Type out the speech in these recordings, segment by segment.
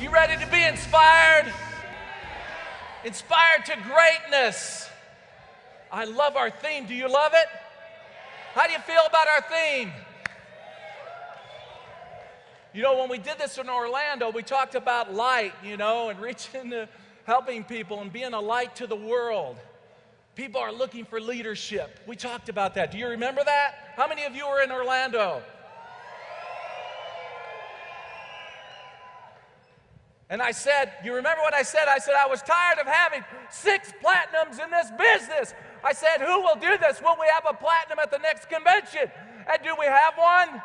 You ready to be inspired? Inspired to greatness. I love our theme. Do you love it? How do you feel about our theme? You know, when we did this in Orlando, we talked about light, and reaching to helping people and being a light to the world. People are looking for leadership. We talked about that. Do you remember that? How many of you were in Orlando? And I said, you remember what I said? I said, I was tired of having 6 platinums in this business. I said, who will do this? Will we have a platinum at the next convention? And do we have one?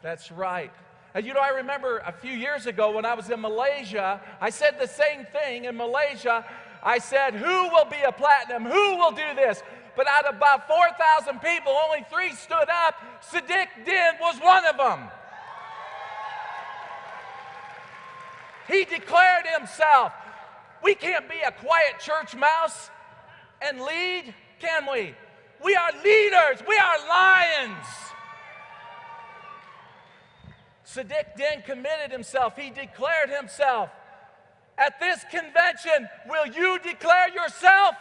That's right. And I remember a few years ago when I was in Malaysia, I said the same thing in Malaysia. I said, who will be a platinum? Who will do this? But out of about 4,000 people, only 3 stood up. Sadiq Din was one of them. He declared himself. We can't be a quiet church mouse and lead, can we? We are leaders. We are lions. Sadiq Din committed himself. He declared himself. At this convention, will you declare yourself?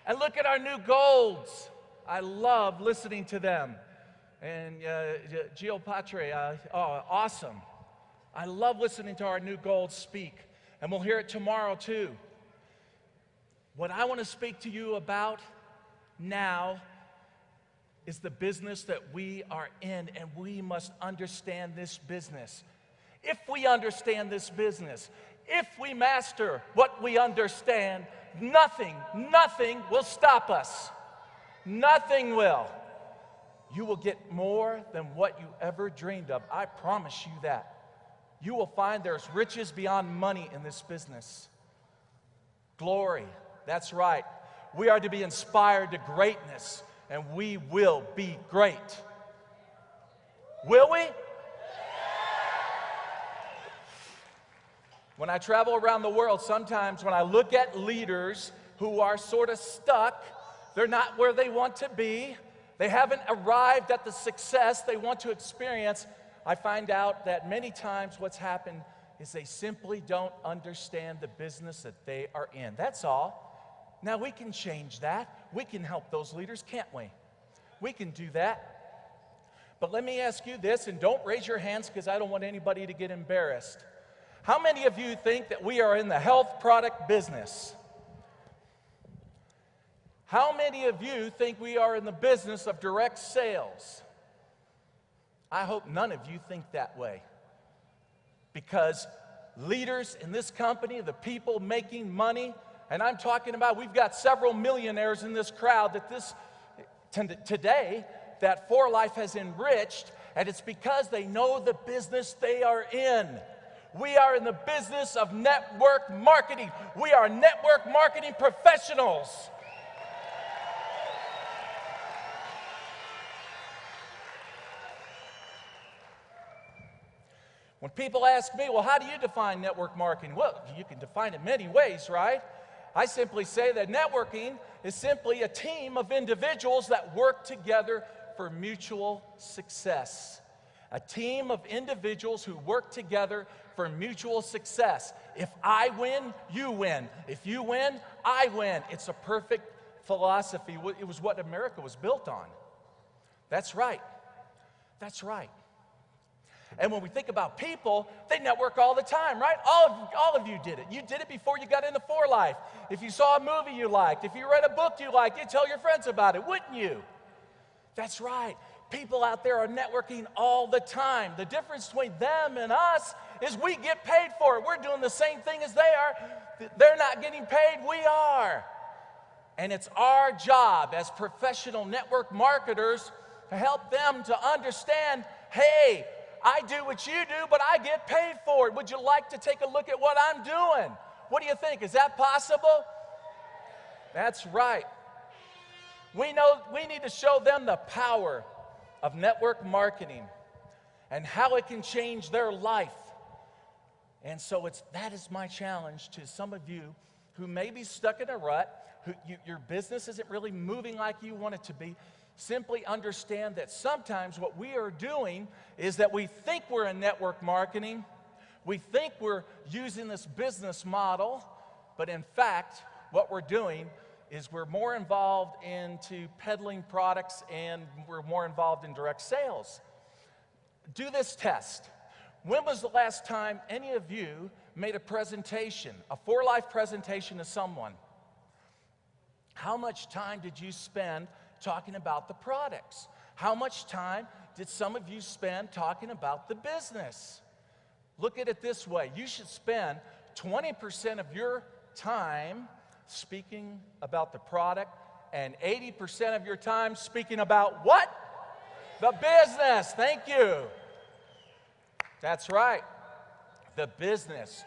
And look at our new golds. I love listening to them. And Geopatre, awesome. I love listening to our new golds speak. And we'll hear it tomorrow too. What I want to speak to you about now is the business that we are in, and we must understand this business. If we understand this business, if we master what we understand, nothing will stop us. Nothing will. You will get more than what you ever dreamed of. I promise you that. You will find there's riches beyond money in this business. Glory, that's right. We are to be inspired to greatness, and we will be great. Will we? When I travel around the world, sometimes when I look at leaders who are sort of stuck, they're not where they want to be, they haven't arrived at the success they want to experience, I find out that many times what's happened is they simply don't understand the business that they are in. That's all. Now we can change that. We can help those leaders, can't we? We can do that. But let me ask you this, and don't raise your hands because I don't want anybody to get embarrassed. How many of you think that we are in the health product business? How many of you think we are in the business of direct sales? I hope none of you think that way. Because leaders in this company, the people making money, and I'm talking about, we've got several millionaires in this crowd that today that For Life has enriched, and it's because they know the business they are in. We are in the business of network marketing. We are network marketing professionals. When people ask me, well, how do you define network marketing? Well, you can define it many ways, right? I simply say that networking is simply a team of individuals that work together for mutual success. A team of individuals who work together for mutual success. If I win, you win. If you win, I win. It's a perfect philosophy. It was what America was built on. That's right. That's right. And when we think about people, they network all the time, right? All of you did it. You did it before you got into For Life. If you saw a movie you liked, if you read a book you liked, you'd tell your friends about it, wouldn't you? That's right. People out there are networking all the time. The difference between them and us is we get paid for it. We're doing the same thing as they are. They're not getting paid, we are. And it's our job as professional network marketers to help them to understand, hey, I do what you do, but I get paid for it. Would you like to take a look at what I'm doing? What do you think? Is that possible? That's right. We know we need to show them the power of network marketing and how it can change their life. And so that is my challenge to some of you who may be stuck in a rut, your business isn't really moving like you want it to be, simply understand that sometimes what we are doing is that we think we're in network marketing, we think we're using this business model, but in fact, what we're doing is we're more involved into peddling products and we're more involved in direct sales. Do this test. When was the last time any of you made a presentation, a for-life presentation to someone? How much time did you spend talking about the products? How much time did some of you spend talking about the business? Look at it this way. You should spend 20% of your time speaking about the product and 80% of your time speaking about what? The business. Thank you. That's right. The business.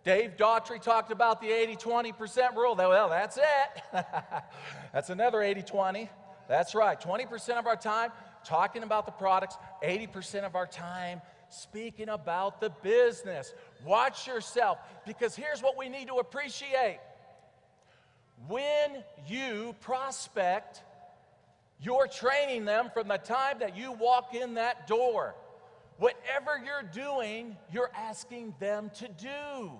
Dave Daughtry talked about the 80-20% rule. Well, that's it. That's another 80-20. That's right. 20% of our time talking about the products, 80% of our time speaking about the business. Watch yourself, because here's what we need to appreciate. When you prospect, you're training them from the time that you walk in that door. Whatever you're doing, you're asking them to do.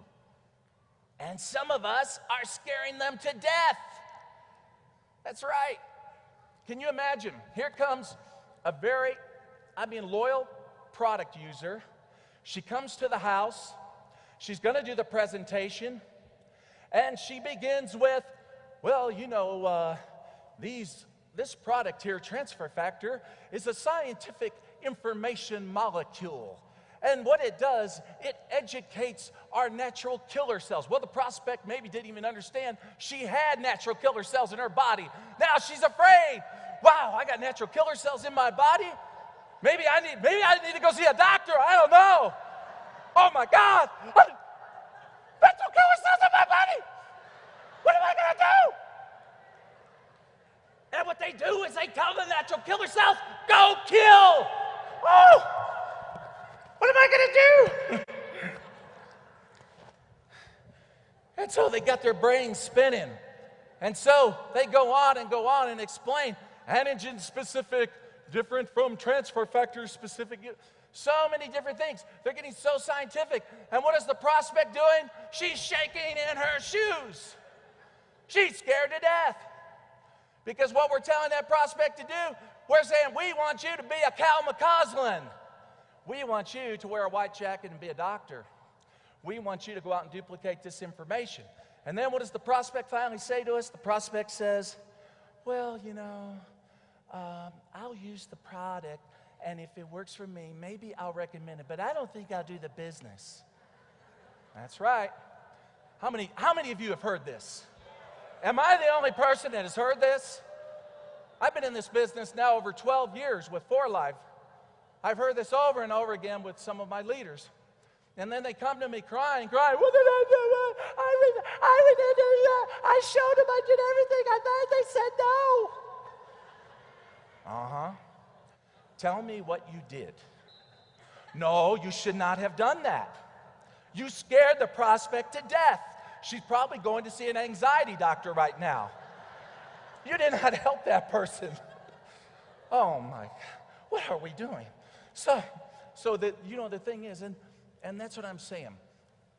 And some of us are scaring them to death. That's right. Can you imagine? Here comes a very, loyal product user. She comes to the house. She's going to do the presentation. And she begins with, well, you know, this product here, transfer factor, is a scientific information molecule. And what it does, it educates our natural killer cells. Well, the prospect maybe didn't even understand she had natural killer cells in her body. Now she's afraid. Wow, I got natural killer cells in my body? Maybe I need to go see a doctor. I don't know. Oh my God. Natural killer cells in my body. What am I going to do? And what they do is they tell the natural killer cells, go kill. Oh, what am I going to do? And so they got their brains spinning. And so they go on and explain antigen specific, different from transfer factor specific. So many different things. They're getting so scientific. And what is the prospect doing? She's shaking in her shoes. She's scared to death. Because what we're telling that prospect to do, we're saying, we want you to be a Cal McCausland. We want you to wear a white jacket and be a doctor. We want you to go out and duplicate this information. And then what does the prospect finally say to us? The prospect says, well, you know, I'll use the product, and if it works for me, maybe I'll recommend it, but I don't think I'll do the business. That's right. How many of you have heard this? Am I the only person that has heard this? I've been in this business now over 12 years with For Life. I've heard this over and over again with some of my leaders. And then they come to me crying, what did I do? I showed them, I did everything, and then they said no. Uh-huh. Tell me what you did. No, you should not have done that. You scared the prospect to death. She's probably going to see an anxiety doctor right now. You did not help that person. Oh my, what are we doing? So that, you know, the thing is, and that's what I'm saying.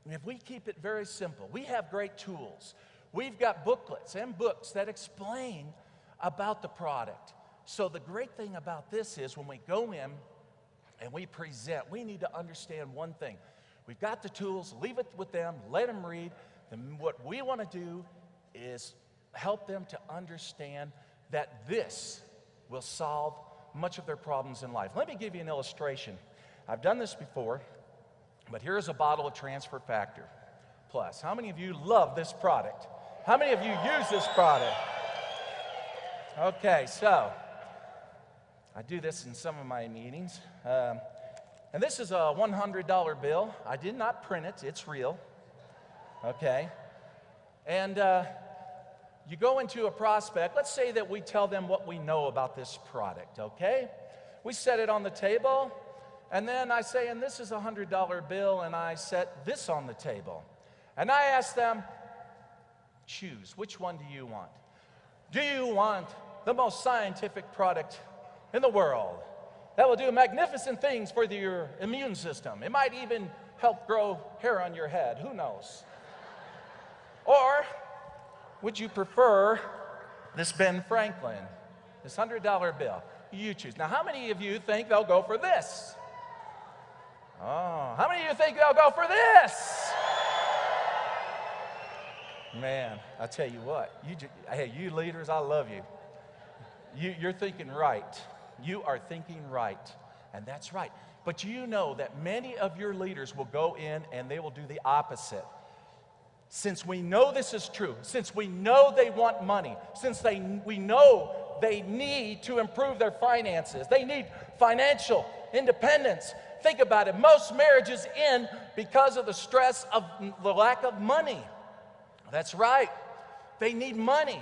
If we keep it very simple, we have great tools. We've got booklets and books that explain about the product. So the great thing about this is when we go in and we present, we need to understand one thing. We've got the tools, leave it with them, let them read. And what we want to do is help them to understand that this will solve much of their problems in life. Let me give you an illustration. I've done this before, but here's a bottle of Transfer Factor Plus. How many of you love this product? How many of you use this product? Okay, so I do this in some of my meetings. And this is a $100 bill. I did not print it. It's real. Okay. And you go into a prospect. Let's say that we tell them what we know about this product, okay? We set it on the table, and then I say, and this is a $100 bill, and I set this on the table. And I ask them, Choose. Which one do you want? Do you want the most scientific product in the world that will do magnificent things for your immune system? It might even help grow hair on your head. Who knows? Or would you prefer this Ben Franklin, this $100 bill? You choose. Now, how many of you think they'll go for this? Oh, how many of you think they'll go for this? Man, I tell you what, hey, you leaders, I love you. You're thinking right. You are thinking right, and that's right. But you know that many of your leaders will go in and they will do the opposite. Since we know this is true, since we know they want money, since we know they need to improve their finances, they need financial independence. Think about it. Most marriages end because of the stress of the lack of money. That's right. They need money.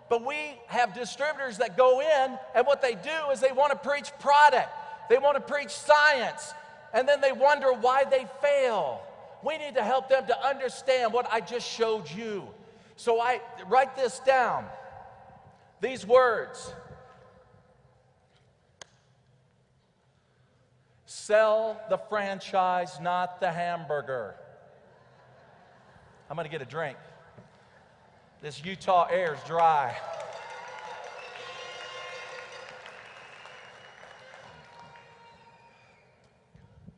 But we have distributors that go in, and what they do is they want to preach product. They want to preach science, and then they wonder why they fail. We need to help them to understand what I just showed you. So I write this down. These words. Sell the franchise, not the hamburger. I'm going to get a drink. This Utah air is dry.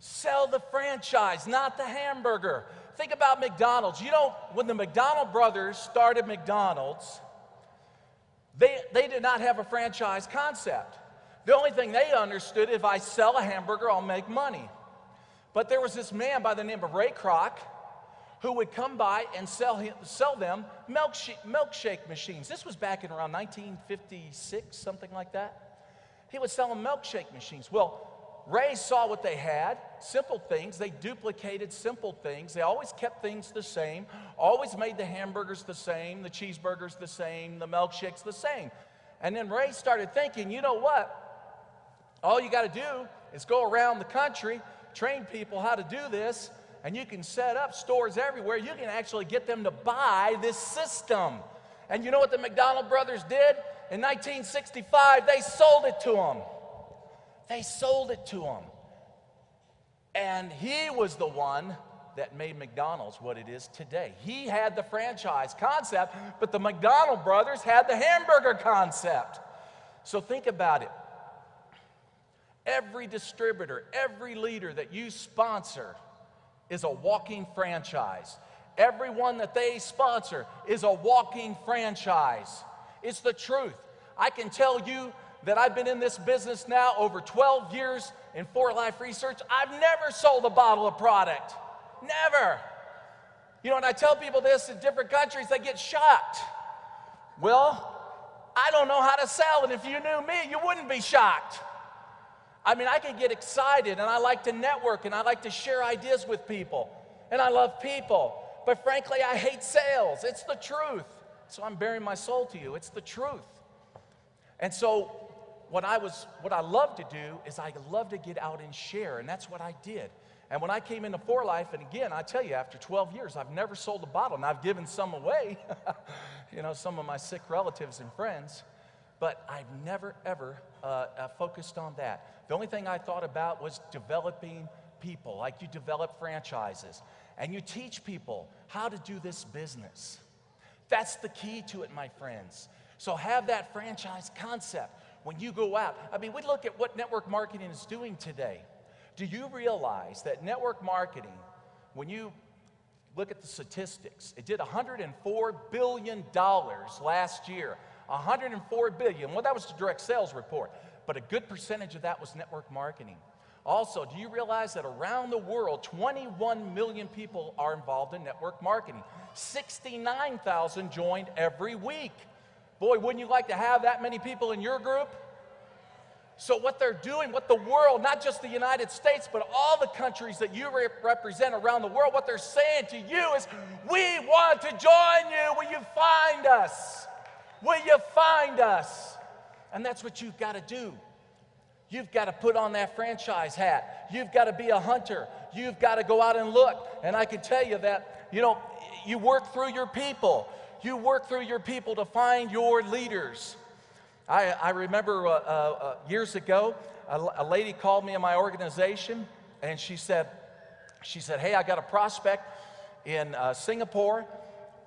Sell the franchise, not the hamburger. Think about McDonald's. You know, when the McDonald brothers started McDonald's, they did not have a franchise concept. The only thing they understood, if I sell a hamburger, I'll make money. But there was this man by the name of Ray Kroc who would come by and sell them milkshake machines. This was back in around 1956, something like that. He would sell them milkshake machines. Well, Ray saw what they had, simple things. They duplicated simple things. They always kept things the same, always made the hamburgers the same, the cheeseburgers the same, the milkshakes the same. And then Ray started thinking, you know what? All you got to do is go around the country, train people how to do this, and you can set up stores everywhere. You can actually get them to buy this system. And you know what the McDonald brothers did? In 1965, they sold it to them. They sold it to him. And he was the one that made McDonald's what it is today. He had the franchise concept, but the McDonald brothers had the hamburger concept. So think about it. Every distributor, every leader that you sponsor is a walking franchise. Everyone that they sponsor is a walking franchise. It's the truth. I can tell you that I've been in this business now over 12 years in For Life Research. I've never sold a bottle of product. Never. You know, when I tell people this in different countries, they get shocked. Well, I don't know how to sell, and if you knew me, you wouldn't be shocked. I mean, I can get excited, and I like to network, and I like to share ideas with people, and I love people. But frankly, I hate sales. It's the truth. So I'm bearing my soul to you. It's the truth. And so what I love to do is I love to get out and share, and that's what I did. And when I came into For Life, and again, I tell you, after 12 years, I've never sold a bottle, and I've given some away, you know, some of my sick relatives and friends, but I've never, ever focused on that. The only thing I thought about was developing people, like you develop franchises, and you teach people how to do this business. That's the key to it, my friends. So have that franchise concept. When you go out, I mean, we look at what network marketing is doing today. Do you realize that network marketing, when you look at the statistics, it did $104 billion last year. $104 billion. Well, that was the direct sales report, but a good percentage of that was network marketing. Also, do you realize that around the world, 21 million people are involved in network marketing? 69,000 joined every week. Boy, wouldn't you like to have that many people in your group? So what they're doing, what the world, not just the United States, but all the countries that you represent around the world, what they're saying to you is, we want to join you. Will you find us? Will you find us? And that's what you've got to do. You've got to put on that franchise hat. You've got to be a hunter. You've got to go out and look. And I can tell you that, you know, you work through your people. You work through your people to find your leaders. I remember years ago, a lady called me in my organization, and she said, hey, I got a prospect in Singapore,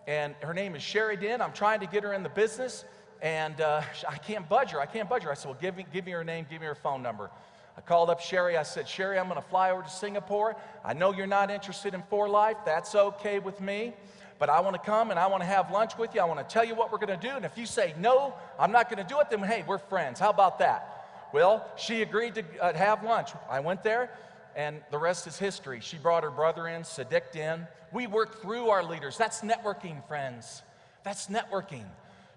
and her name is Sherry Din. I'm trying to get her in the business, and I can't budge her. I said, well, give me her name, give me her phone number. I called up Sherry. I said, Sherry, I'm going to fly over to Singapore. I know you're not interested in For Life. That's okay with me. But I want to come and I want to have lunch with you. I want to tell you what we're going to do. And if you say, no, I'm not going to do it, then hey, we're friends. How about that? Well, she agreed to have lunch. I went there, and the rest is history. She brought her brother in, Sadiq in. We worked through our leaders. That's networking, friends. That's networking.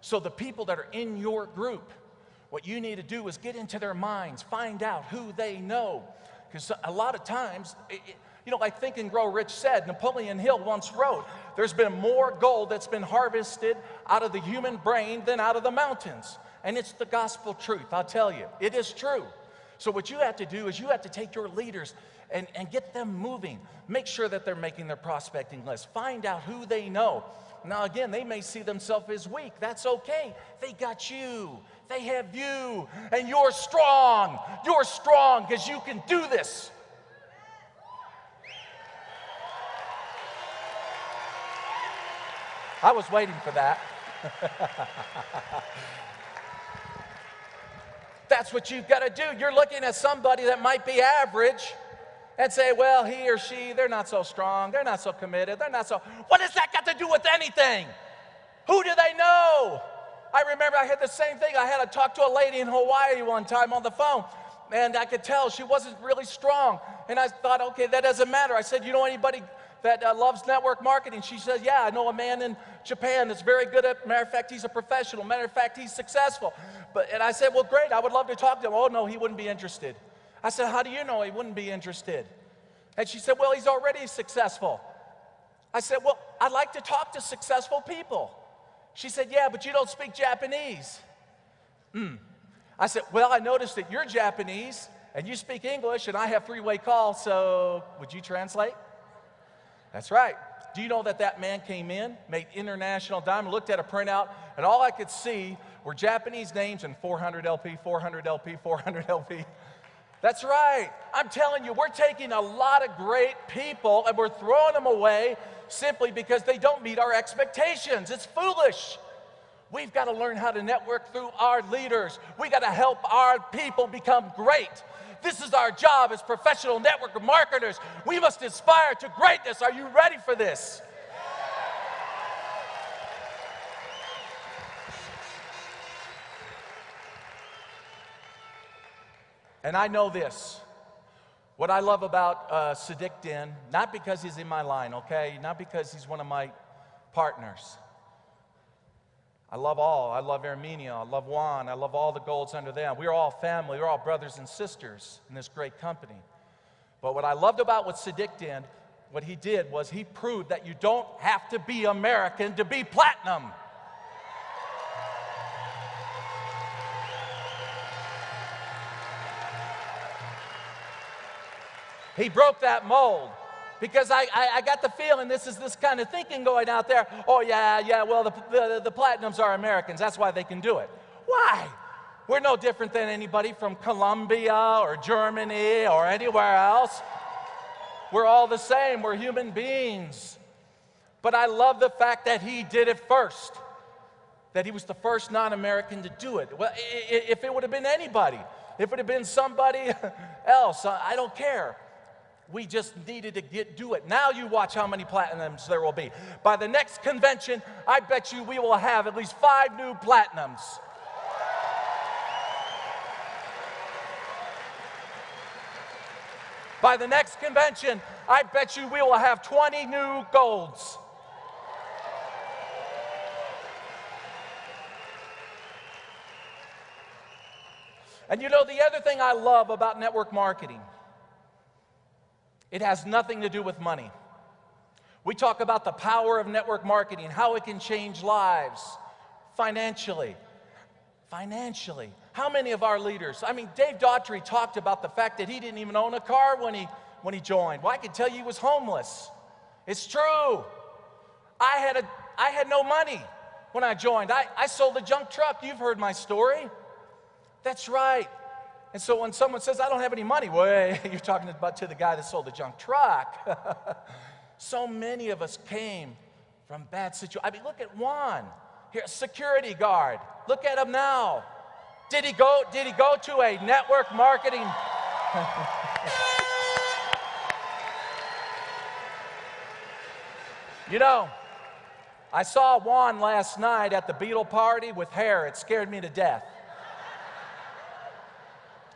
So the people that are in your group, what you need to do is get into their minds, find out who they know. Because a lot of times, like Think and Grow Rich said, Napoleon Hill once wrote, there's been more gold that's been harvested out of the human brain than out of the mountains. And it's the gospel truth, I'll tell you. It is true. So what you have to do is you have to take your leaders and get them moving. Make sure that they're making their prospecting list. Find out who they know. Now again, they may see themselves as weak. That's okay. They got you. They have you. And you're strong. You're strong because you can do this. I was waiting for that. That's what you've got to do. You're looking at somebody that might be average and say, well, he or she, they're not so strong, they're not so committed, they're not so... What has that got to do with anything? Who do they know? I remember I had the same thing. I had to talk to a lady in Hawaii one time on the phone, and I could tell she wasn't really strong. And I thought, okay, that doesn't matter. I said, you know anybody that loves network marketing? She says, yeah, I know a man in Japan that's very good at, matter of fact, he's a professional. Matter of fact, he's successful. And I said, well, great, I would love to talk to him. Oh, no, he wouldn't be interested. I said, how do you know he wouldn't be interested? And she said, well, he's already successful. I said, well, I'd like to talk to successful people. She said, yeah, but you don't speak Japanese. I said, well, I noticed that you're Japanese and you speak English and I have three-way calls, so would you translate? That's right. Do you know that that man came in, made international diamond, looked at a printout, and all I could see were Japanese names and 400 LP, 400 LP, 400 LP. That's right. I'm telling you, we're taking a lot of great people and we're throwing them away simply because they don't meet our expectations. It's foolish. We've got to learn how to network through our leaders. We've got to help our people become great. This is our job as professional network marketers. We must aspire to greatness. Are you ready for this? And I know this. What I love about Sadiq Din, not because he's in my line, okay? Not because he's one of my partners. I love all. I love Armenia. I love Juan. I love all the golds under them. We're all family. We're all brothers and sisters in this great company. But what I loved about what Sadiq did, what he did was he proved that you don't have to be American to be platinum. He broke that mold. Because I got the feeling this is this kind of thinking going out there. Oh, yeah, well, the Platinums are Americans. That's why they can do it. Why? We're no different than anybody from Colombia or Germany or anywhere else. We're all the same. We're human beings. But I love the fact that he did it first. That he was the first non-American to do it. Well, if it would have been anybody, if it would have been somebody else, I don't care. We just needed to do it. Now you watch how many platinums there will be. By the next convention, I bet you we will have at least 5 new platinums. By the next convention, I bet you we will have 20 new golds. And you know, the other thing I love about network marketing, it has nothing to do with money. We talk about the power of network marketing, how it can change lives financially. Financially. How many of our leaders, I mean, Dave Daughtry talked about the fact that he didn't even own a car when he joined. Well, I can tell you he was homeless. It's true. I had no money. when I joined. I sold a junk truck. You've heard my story. That's right. And so when someone says, I don't have any money, well, you're talking about to the guy that sold the junk truck. So many of us came from bad situations. I mean, look at Juan. Here, security guard. Look at him now. Did he go to a network marketing? You know, I saw Juan last night at the Beatle party with hair. It scared me to death.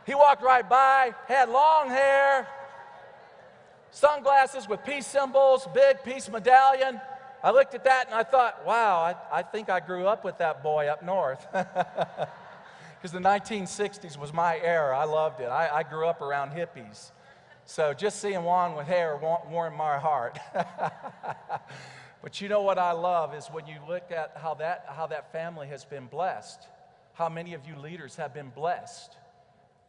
He walked right by, had long hair, sunglasses with peace symbols, big peace medallion. I looked at that and I thought, wow, I think I grew up with that boy up north. Because the 1960s was my era. I loved it. I grew up around hippies. So just seeing Juan with hair warmed my heart. But you know what I love is when you look at how that family has been blessed, how many of you leaders have been blessed.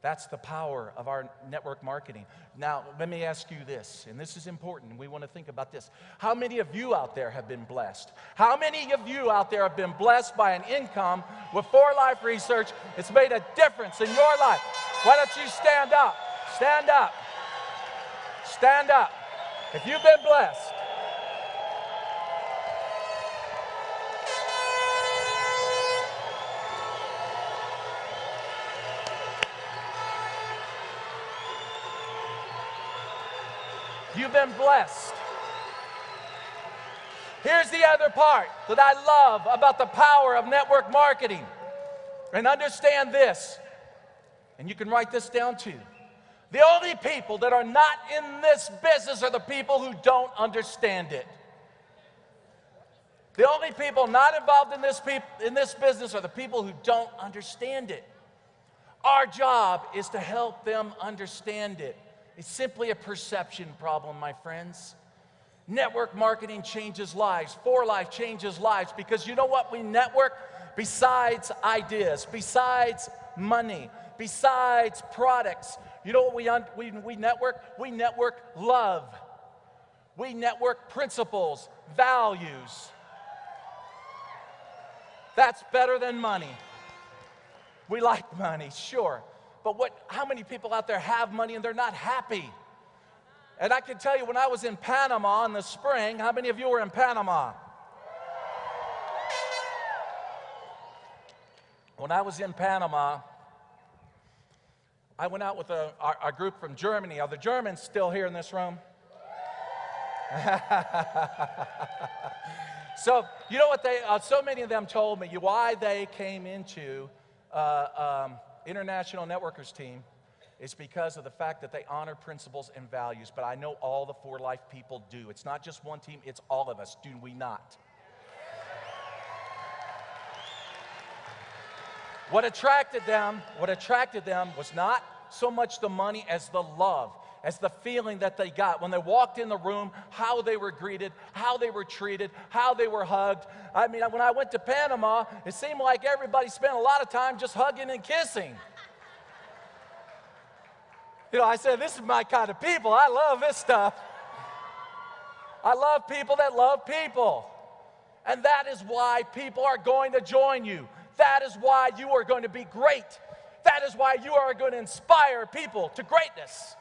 That's the power of our network marketing. Now, let me ask you this, and this is important. We want to think about this. How many of you out there have been blessed? How many of you out there have been blessed by an income with 4Life Research? It's made a difference in your life. Why don't you stand up? Stand up. Stand up. If you've been blessed. You've been blessed. Here's the other part that I love about the power of network marketing. And understand this, and you can write this down too. The only people that are not in this business are the people who don't understand it. The only people not involved in this business are the people who don't understand it. Our job is to help them understand it. It's simply a perception problem, my friends. Network marketing changes lives. 4Life changes lives because you know what we network? Besides ideas, besides money, besides products, you know what we network? We network love. We network principles, values. That's better than money. We like money, sure. But how many people out there have money and they're not happy? And I can tell you, when I was in Panama in the spring, how many of you were in Panama? When I was in Panama, I went out with a group from Germany. Are the Germans still here in this room? So, you know what so many of them told me why they came into International Networkers team is because of the fact that they honor principles and values. But I know all the 4Life people do. It's not just one team, it's all of us. Do we not? What attracted them was not so much the money as the love, as the feeling that they got when they walked in the room, how they were greeted, how they were treated, how they were hugged. I mean, when I went to Panama, it seemed like everybody spent a lot of time just hugging and kissing. You know, I said, this is my kind of people. I love this stuff. I love people that love people. And that is why people are going to join you. That is why you are going to be great. That is why you are going to inspire people to greatness.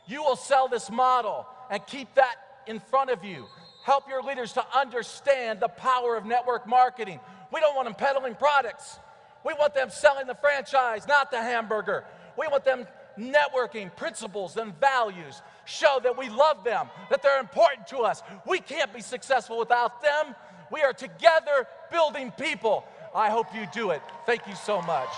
You will sell this model and keep that in front of you. Help your leaders to understand the power of network marketing. We don't want them peddling products. We want them selling the franchise, not the hamburger. We want them networking principles and values. Show that we love them, that they're important to us. We can't be successful without them. We are together building people. I hope you do it. Thank you so much.